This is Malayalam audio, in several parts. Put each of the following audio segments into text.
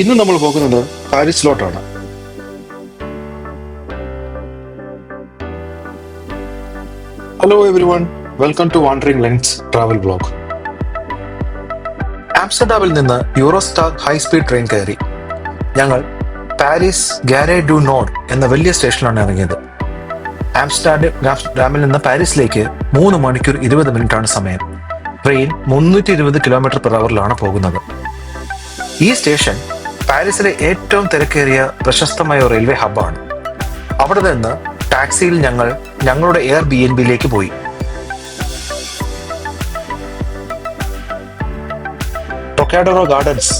ഇന്ന് നമ്മൾ പോകുന്നത് പാരീസിലോട്ടാണ്. Hello everyone, welcome to Wandering Lens Travel Blog. ആംസ്റ്റർഡാമിൽ നിന്ന് യൂറോസ്റ്റാർ ഹൈസ്പീഡ് ട്രെയിൻ കയറി ഞങ്ങൾ പാരീസ് ഗാരെ ഡു നോർഡ് എന്ന വലിയ സ്റ്റേഷനിലാണ് ഇറങ്ങിയത്. ആംസ്റ്റർഡാമിൽ നിന്ന് പാരീസിലേക്ക് 3 മണിക്കൂർ 20 മിനിറ്റാണ് സമയം. ട്രെയിൻ 320 കിലോമീറ്റർ പെർ അവറിലാണ് പോകുന്നത്. ഈ സ്റ്റേഷൻ പാരീസിലെ ഏറ്റവും തിരക്കേറിയ പ്രശസ്തമായ ഒരു റെയിൽവേ ഹബ്ബാണ്. അവിടെ നിന്ന് ടാക്സിയിൽ ഞങ്ങൾ ഞങ്ങളുടെ എയർബിഎൻബിയിലേക്ക് പോയി. ട്രൊക്കാഡോറോ ഗാർഡൻസ്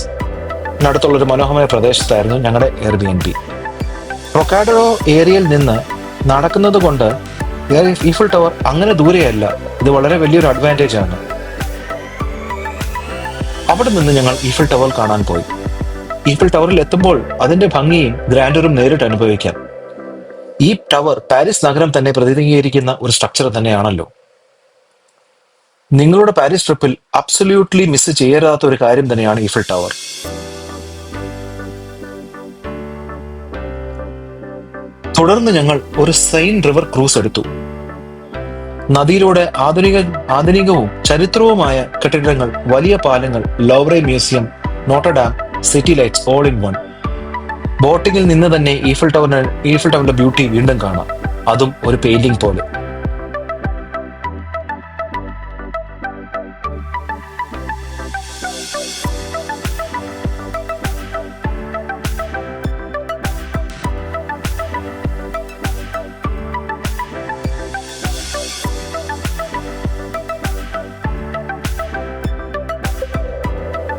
അടുത്തുള്ള ഒരു മനോഹരമായ പ്രദേശത്തായിരുന്നു ഞങ്ങളുടെ എയർബിഎൻബി. ട്രൊക്കാഡോറോ ഏരിയയിൽ നിന്ന് നടക്കുന്നത് കൊണ്ട് ഈഫിൾ ടവർ അങ്ങനെ ദൂരെയല്ല. ഇത് വളരെ വലിയൊരു അഡ്വാൻറ്റേജ് ആണ്. അവിടെ നിന്ന് ഞങ്ങൾ ഈഫിൾ ടവർ കാണാൻ പോയി. ഈഫിൾ ടവറിൽ എത്തുമ്പോൾ അതിന്റെ ഭംഗിയും ഗ്രാൻഡറും നേരിട്ട് അനുഭവിക്കാം. ഈ ടവർ പാരീസ് നഗരം തന്നെ പ്രതിനിധീകരിക്കുന്ന ഒരു സ്ട്രക്ചർ തന്നെയാണല്ലോ. നിങ്ങളുടെ പാരീസ് ട്രിപ്പിൽ അബ്സല്യൂട്ട്ലി മിസ് ചെയ്യരുതാത്ത ഒരു കാര്യം തന്നെയാണ് ഈഫിൾ ടവർ. തുടർന്ന് ഞങ്ങൾ ഒരു സെയിൻ റിവർ ക്രൂസ് എടുത്തു. നദിയിലൂടെ ആധുനികവും ചരിത്രവുമായ കെട്ടിടങ്ങൾ, വലിയ പാലങ്ങൾ, Louvre museum, Notre Dame, city lights all in one. ബോട്ടിങ്ങിൽ നിന്ന് തന്നെ ഈഫിൾ ടവറിന്റെ ബ്യൂട്ടി വീണ്ടും കാണാം, അതും ഒരു പെയിന്റിംഗ് പോലെ.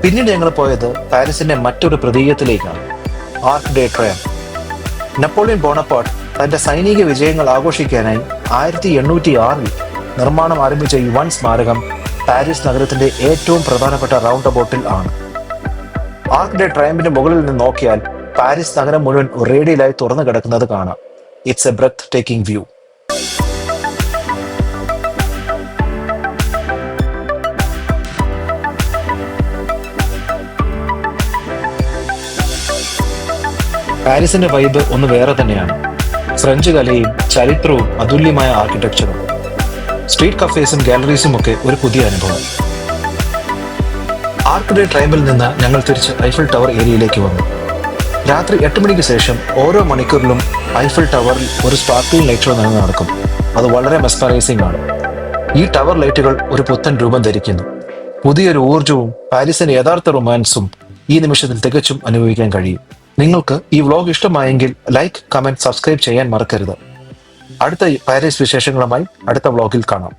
പിന്നീട് ഞങ്ങൾ പോയത് പാരീസിന്റെ മറ്റൊരു പ്രതീകത്തിലേക്കാണ്, ആർക്ക് ഡെ ട്രയംഫ്. നെപ്പോളിയൻ ബോണപ്പാർട്ട് തന്റെ സൈനിക വിജയങ്ങൾ ആഘോഷിക്കാനായി 1806 നിർമ്മാണം ആരംഭിച്ച ഈ വൻ സ്മാരകം പാരീസ് നഗരത്തിന്റെ ഏറ്റവും പ്രധാനപ്പെട്ട റൗണ്ട് അബൌട്ടിൽ ആണ്. ആർക്ക് ഡെ ട്രയംഫിന്റെ മുകളിൽ നിന്ന് നോക്കിയാൽ പാരീസ് നഗരം മുഴുവൻ റേഡിയലായി തുറന്നു കിടക്കുന്നത് കാണാം. It's a breathtaking view. പാരീസിന്റെ വൈബ് ഒന്ന് വേറെ തന്നെയാണ്. ഫ്രഞ്ച് കലയും ചരിത്രവും അതുല്യമായ ആർക്കിടെക്ചറും സ്ട്രീറ്റ് കഫേസും ഗാലറീസും ഒക്കെ ഒരു പുതിയ അനുഭവം. ആർക്ക് ഡെ ട്രയംഫിൽ നിന്ന് ഞങ്ങൾ തിരിച്ച് ഐഫിൾ ടവർ ഏരിയയിലേക്ക് വന്നു. രാത്രി 8 മണിക്ക് ശേഷം ഓരോ മണിക്കൂറിലും ഐഫിൾ ടവറിൽ ഒരു സ്പാർക്ലിംഗ് ലൈറ്റ് ഷോ നടക്കും. അത് വളരെ മെസ്മറൈസിംഗ് ആണ്. ഈ ടവർ ലൈറ്റുകൾ ഒരു പുത്തൻ രൂപം ധരിക്കുന്നു. പുതിയൊരു ഊർജവും പാരീസിന്റെ യഥാർത്ഥ റൊമാൻസും ഈ നിമിഷത്തിൽ തികച്ചും അനുഭവിക്കാൻ കഴിയും. നിങ്ങൾക്ക് ഈ വ്ലോഗ് ഇഷ്ടമായെങ്കിൽ ലൈക്ക്, കമന്റ്, സബ്സ്ക്രൈബ് ചെയ്യാൻ മറക്കരുത്. അടുത്ത പാരീസ് വിശേഷങ്ങളുമായി അടുത്ത വ്ലോഗിൽ കാണാം.